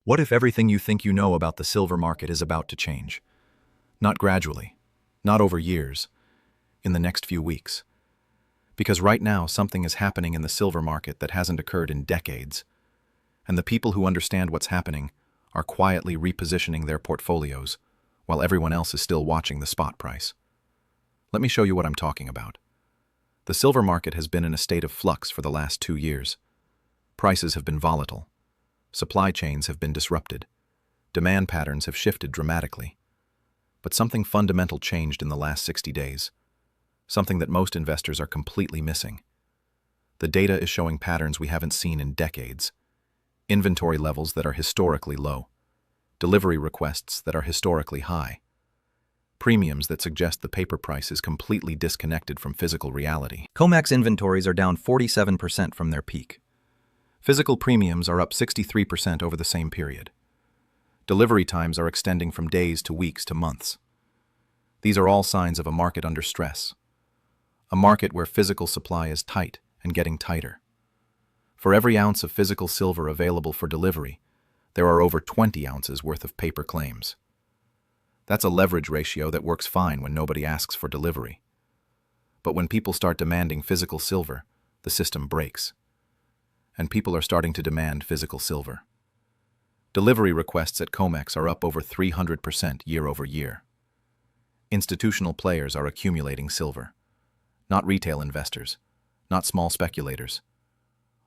What if everything you think you know about the silver market is about to change? Not gradually, not over years, in the next few weeks. Because right now something is happening in the silver market that hasn't occurred in decades. And the people who understand what's happening are quietly repositioning their portfolios, while everyone else is still watching the spot price. Let me show you what I'm talking about. The silver market has been in a state of flux for the last 2 years. Prices have been volatile. Supply chains have been disrupted. Demand patterns have shifted dramatically. But something fundamental changed in the last 60 days. Something that most investors are completely missing. The data is showing patterns we haven't seen in decades. Inventory levels that are historically low. Delivery requests that are historically high. Premiums that suggest the paper price is completely disconnected from physical reality. COMEX inventories are down 47% from their peak. Physical premiums are up 63% over the same period. Delivery times are extending from days to weeks to months. These are all signs of a market under stress. A market where physical supply is tight and getting tighter. For every ounce of physical silver available for delivery, there are over 20 ounces worth of paper claims. That's a leverage ratio that works fine when nobody asks for delivery. But when people start demanding physical silver, the system breaks. And people are starting to demand physical silver. Delivery requests at COMEX are up over 300% year over year. Institutional players are accumulating silver. Not retail investors, not small speculators.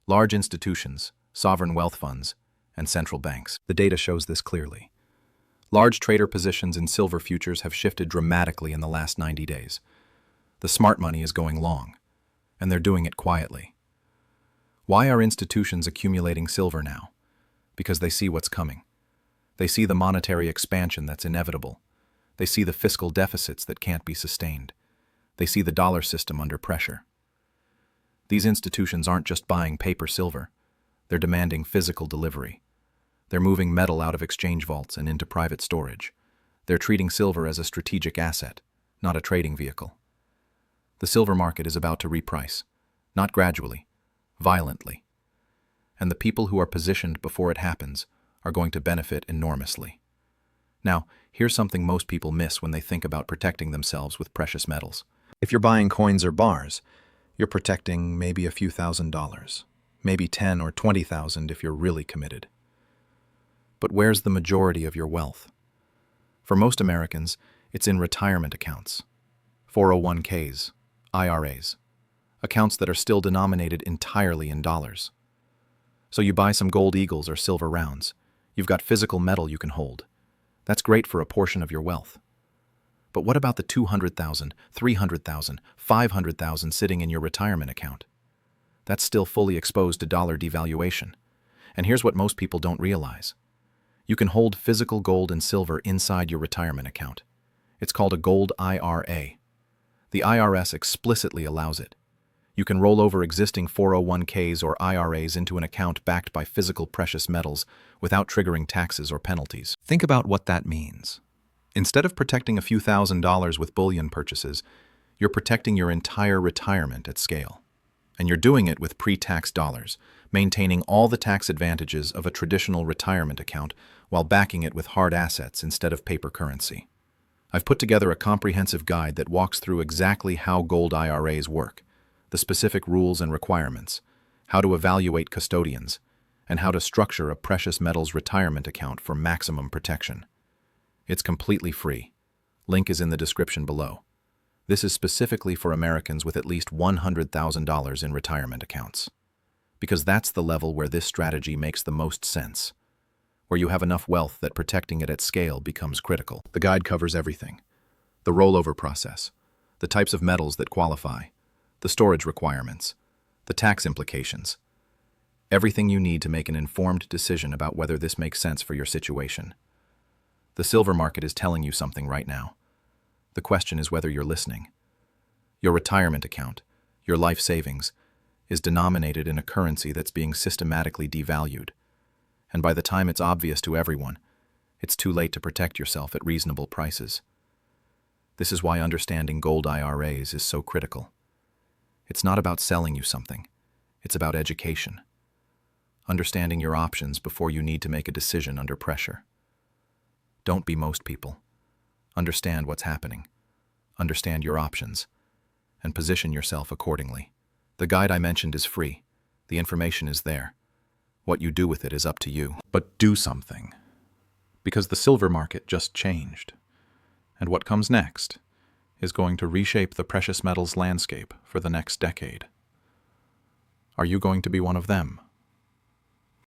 Large institutions, sovereign wealth funds, and central banks. The data shows this clearly. Large trader positions in silver futures have shifted dramatically in the last 90 days. The smart money is going long, and they're doing it quietly. Why are institutions accumulating silver now? Because they see what's coming. They see the monetary expansion that's inevitable. They see the fiscal deficits that can't be sustained. They see the dollar system under pressure. These institutions aren't just buying paper silver. They're demanding physical delivery. They're moving metal out of exchange vaults and into private storage. They're treating silver as a strategic asset, not a trading vehicle. The silver market is about to reprice, not gradually, violently. And the people who are positioned before it happens are going to benefit enormously. Now, here's something most people miss when they think about protecting themselves with precious metals. If you're buying coins or bars, you're protecting maybe a few $1,000s, maybe 10 or 20,000 if you're really committed. But where's the majority of your wealth? For most Americans, it's in retirement accounts, 401ks, IRAs, accounts that are still denominated entirely in dollars. So you buy some gold eagles or silver rounds. You've got physical metal you can hold. That's great for a portion of your wealth. But what about the 200,000, 300,000, 500,000 sitting in your retirement account? That's still fully exposed to dollar devaluation. And here's what most people don't realize. You can hold physical gold and silver inside your retirement account. It's called a gold IRA. The IRS explicitly allows it. You can roll over existing 401ks or IRAs into an account backed by physical precious metals without triggering taxes or penalties. Think about what that means. Instead of protecting a few $1,000s with bullion purchases, you're protecting your entire retirement at scale. And you're doing it with pre-tax dollars, maintaining all the tax advantages of a traditional retirement account while backing it with hard assets instead of paper currency. I've put together a comprehensive guide that walks through exactly how gold IRAs work, the specific rules and requirements, how to evaluate custodians, and how to structure a precious metals retirement account for maximum protection. It's completely free. Link is in the description below. This is specifically for Americans with at least $100,000 in retirement accounts. Because that's the level where this strategy makes the most sense, where you have enough wealth that protecting it at scale becomes critical. The guide covers everything. The rollover process, the types of metals that qualify, the storage requirements, the tax implications. Everything you need to make an informed decision about whether this makes sense for your situation. The silver market is telling you something right now. The question is whether you're listening. Your retirement account, your life savings, is denominated in a currency that's being systematically devalued. And by the time it's obvious to everyone, it's too late to protect yourself at reasonable prices. This is why understanding gold IRAs is so critical. It's not about selling you something. It's about education. understanding your options before you need to make a decision under pressure. Don't be most people. Understand what's happening. Understand your options, and position yourself accordingly. The guide I mentioned is free. The information is there. What you do with it is up to you. But do something. Because the silver market just changed. And what comes next is going to reshape the precious metals landscape for the next decade. Are you going to be one of them?